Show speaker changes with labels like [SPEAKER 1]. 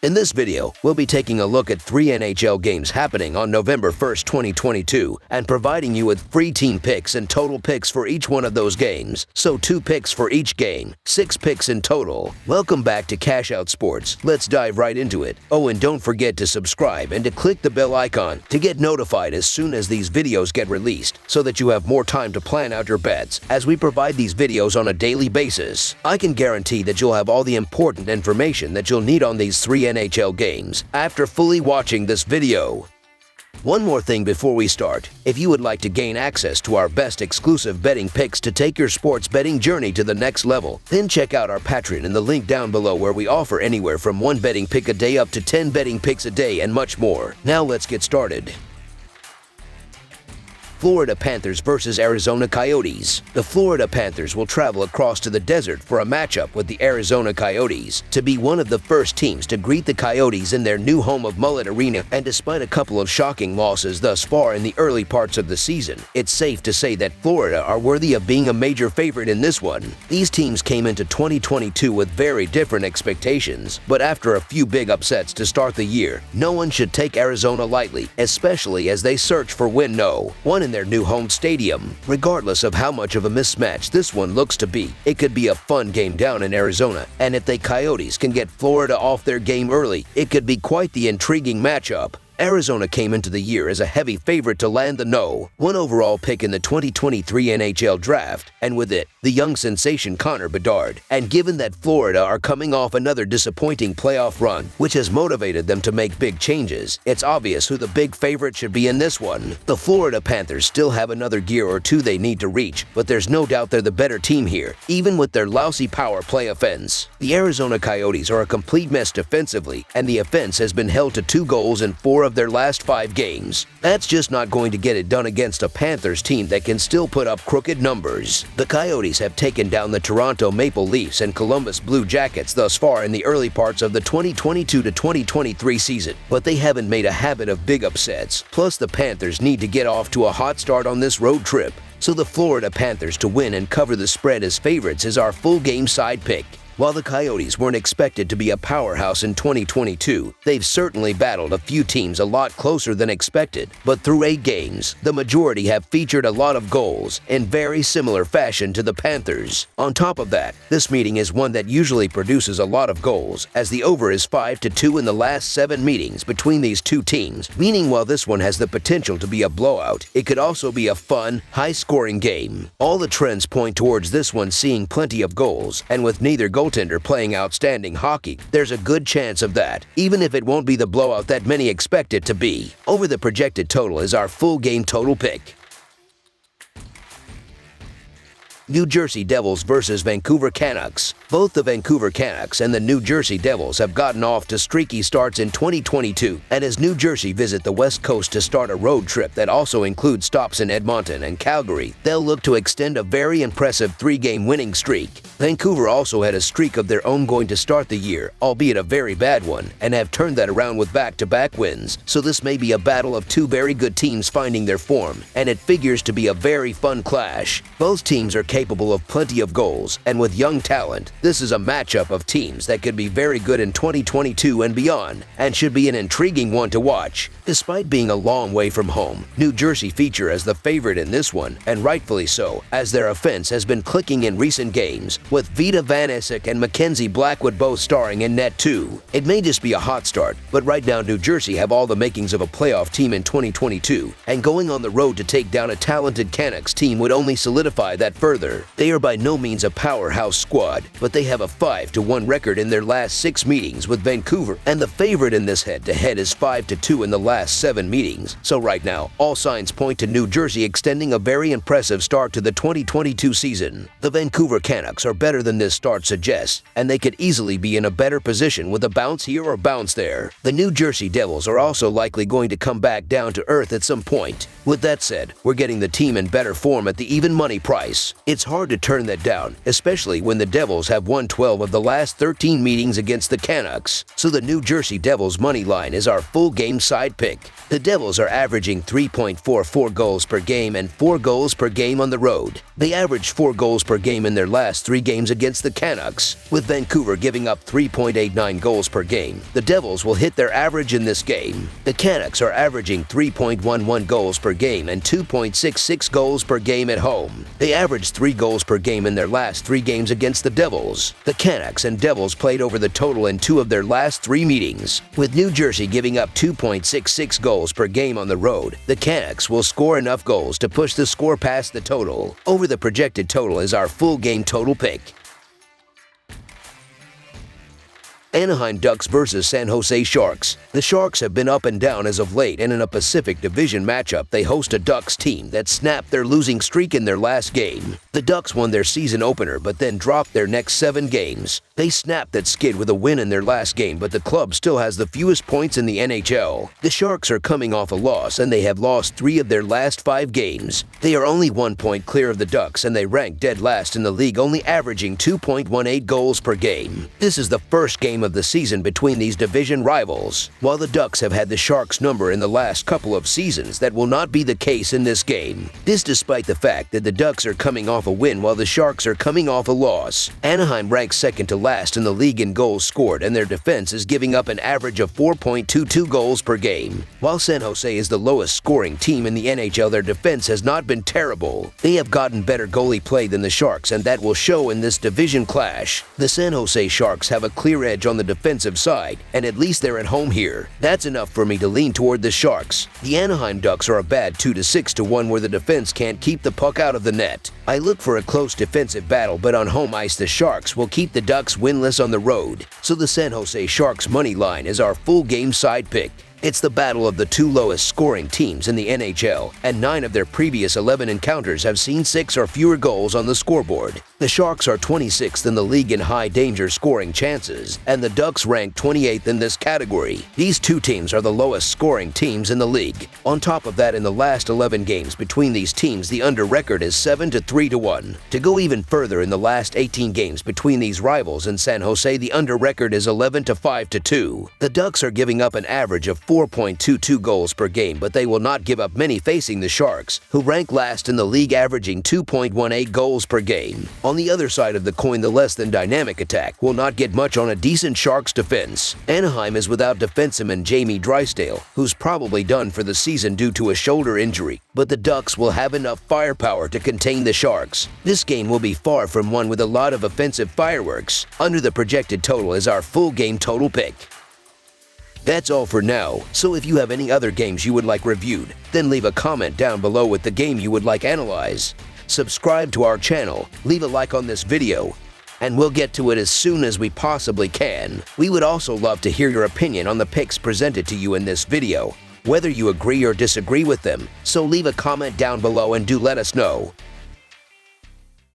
[SPEAKER 1] In this video, we'll be taking a look at 3 NHL games happening on November 1st, 2022, and providing you with free team picks and total picks for each one of those games. So 2 picks for each game, 6 picks in total. Welcome back to Cash Out Sports. Let's dive right into it. Oh, and don't forget to subscribe and to click the bell icon to get notified as soon as these videos get released, so that you have more time to plan out your bets as we provide these videos on a daily basis. I can guarantee that you'll have all the important information that you'll need on these 3 NHL games after fully watching this video. One more thing before we start. If you would like to gain access to our best exclusive betting picks to take your sports betting journey to the next level, then check out our Patreon in the link down below, where we offer anywhere from 1 betting pick a day up to 10 betting picks a day and much more. Now let's get started. Florida Panthers versus Arizona Coyotes. The Florida Panthers will travel across to the desert for a matchup with the Arizona Coyotes to be one of the first teams to greet the Coyotes in their new home of Mullet Arena. And despite a couple of shocking losses thus far in the early parts of the season, it's safe to say that Florida are worthy of being a major favorite in this one. These teams came into 2022 with very different expectations, but after a few big upsets to start the year, no one should take Arizona lightly, especially as they search for win no. One in their new home stadium. Regardless of how much of a mismatch this one looks to be, it could be a fun game down in Arizona, and if the Coyotes can get Florida off their game early, it could be quite the intriguing matchup. Arizona came into the year as a heavy favorite to land the #1 overall pick in the 2023 NHL draft, and with it, the young sensation Connor Bedard. And given that Florida are coming off another disappointing playoff run, which has motivated them to make big changes, it's obvious who the big favorite should be in this one. The Florida Panthers still have another gear or two they need to reach, but there's no doubt they're the better team here, even with their lousy power play offense. The Arizona Coyotes are a complete mess defensively, and the offense has been held to 2 goals in 4 of their last 5 games. That's just not going to get it done against a Panthers team that can still put up crooked numbers. The Coyotes have taken down the Toronto Maple Leafs and Columbus Blue Jackets thus far in the early parts of the 2022 to 2023 season, but they haven't made a habit of big upsets. Plus, the Panthers need to get off to a hot start on this road trip. So the Florida Panthers to win and cover the spread as favorites is our full game side pick. While the Coyotes weren't expected to be a powerhouse in 2022, they've certainly battled a few teams a lot closer than expected. But through 8 games, the majority have featured a lot of goals in very similar fashion to the Panthers. On top of that, this meeting is one that usually produces a lot of goals, as the over is 5-2 in the last 7 meetings between these two teams, meaning while this one has the potential to be a blowout, it could also be a fun, high-scoring game. All the trends point towards this one seeing plenty of goals, and with neither goaltender playing outstanding hockey, there's a good chance of that, even if it won't be the blowout that many expect it to be. Over the projected total is our full game total pick. New Jersey Devils versus Vancouver Canucks. Both the Vancouver Canucks and the New Jersey Devils have gotten off to streaky starts in 2022, and as New Jersey visit the West Coast to start a road trip that also includes stops in Edmonton and Calgary, they'll look to extend a very impressive 3-game winning streak. Vancouver also had a streak of their own going to start the year, albeit a very bad one, and have turned that around with back-to-back wins, so this may be a battle of 2 very good teams finding their form, and it figures to be a very fun clash. Both teams are capable of plenty of goals, and with young talent, this is a matchup of teams that could be very good in 2022 and beyond, and should be an intriguing one to watch. Despite being a long way from home, New Jersey feature as the favorite in this one, and rightfully so, as their offense has been clicking in recent games, with Vita Van Essek and Mackenzie Blackwood both starring in net too. It may just be a hot start, but right now New Jersey have all the makings of a playoff team in 2022, and going on the road to take down a talented Canucks team would only solidify that further. They are by no means a powerhouse squad, but they have a 5-1 record in their last 6 meetings with Vancouver, and the favorite in this head-to-head is 5-2 in the last 7 meetings. So right now, all signs point to New Jersey extending a very impressive start to the 2022 season. The Vancouver Canucks are better than this start suggests, and they could easily be in a better position with a bounce here or bounce there. The New Jersey Devils are also likely going to come back down to earth at some point. With that said, we're getting the team in better form at the even money price. It's hard to turn that down, especially when the Devils have won 12 of the last 13 meetings against the Canucks. So the New Jersey Devils money line is our full game side pick. The Devils are averaging 3.44 goals per game and 4 goals per game on the road. They averaged 4 goals per game in their last 3 games against the Canucks, with Vancouver giving up 3.89 goals per game. The Devils will hit their average in this game. The Canucks are averaging 3.11 goals per game and 2.66 goals per game at home. They averaged 3 goals per game in their last 3 games against the Devils. The Canucks and Devils played over the total in 2 of their last 3 meetings. With New Jersey giving up 2.66 goals per game on the road, the Canucks will score enough goals to push the score past the total. Over the projected total is our full game total pick. Anaheim Ducks versus San Jose Sharks. The Sharks have been up and down as of late, and in a Pacific Division matchup, they host a Ducks team that snapped their losing streak in their last game. The Ducks won their season opener but then dropped their next 7 games. They snapped that skid with a win in their last game, but the club still has the fewest points in the NHL. The Sharks are coming off a loss, and they have lost 3 of their last 5 games. They are only 1 point clear of the Ducks, and they rank dead last in the league, only averaging 2.18 goals per game. This is the first game of the season between these division rivals. While the Ducks have had the Sharks' number in the last couple of seasons, that will not be the case in this game. This despite the fact that the Ducks are coming off a win while the Sharks are coming off a loss. Anaheim ranks second to last in the league in goals scored, and their defense is giving up an average of 4.22 goals per game. While San Jose is the lowest scoring team in the NHL, their defense has not been terrible. They have gotten better goalie play than the Sharks, and that will show in this division clash. The San Jose Sharks have a clear edge on the defensive side, and at least they're at home here. That's enough for me to lean toward the Sharks. The Anaheim Ducks are a bad 2-6-1 where the defense can't keep the puck out of the net. I look for a close defensive battle, but on home ice the Sharks will keep the Ducks winless on the road. So the San Jose Sharks money line is our full game side pick. It's the battle of the 2 lowest scoring teams in the NHL, and 9 of their previous 11 encounters have seen 6 or fewer goals on the scoreboard. The Sharks are 26th in the league in high danger scoring chances, and the Ducks rank 28th in this category. These 2 teams are the lowest scoring teams in the league. On top of that, in the last 11 games between these teams, the under record is 7-3-1. To go even further, in the last 18 games between these rivals in San Jose, the under record is 11-5-2. The Ducks are giving up an average of 4.22 goals per game, but they will not give up many facing the Sharks, who rank last in the league averaging 2.18 goals per game. On the other side of the coin, the less than dynamic attack will not get much on a decent Sharks defense. Anaheim is without defenseman Jamie Drysdale, who's probably done for the season due to a shoulder injury, but the Ducks will have enough firepower to contain the Sharks. This game will be far from one with a lot of offensive fireworks. Under the projected total is our full game total pick. That's all for now, so if you have any other games you would like reviewed, then leave a comment down below with the game you would like analyzed. Subscribe to our channel, leave a like on this video, and we'll get to it as soon as we possibly can. We would also love to hear your opinion on the picks presented to you in this video, whether you agree or disagree with them, so leave a comment down below and do let us know.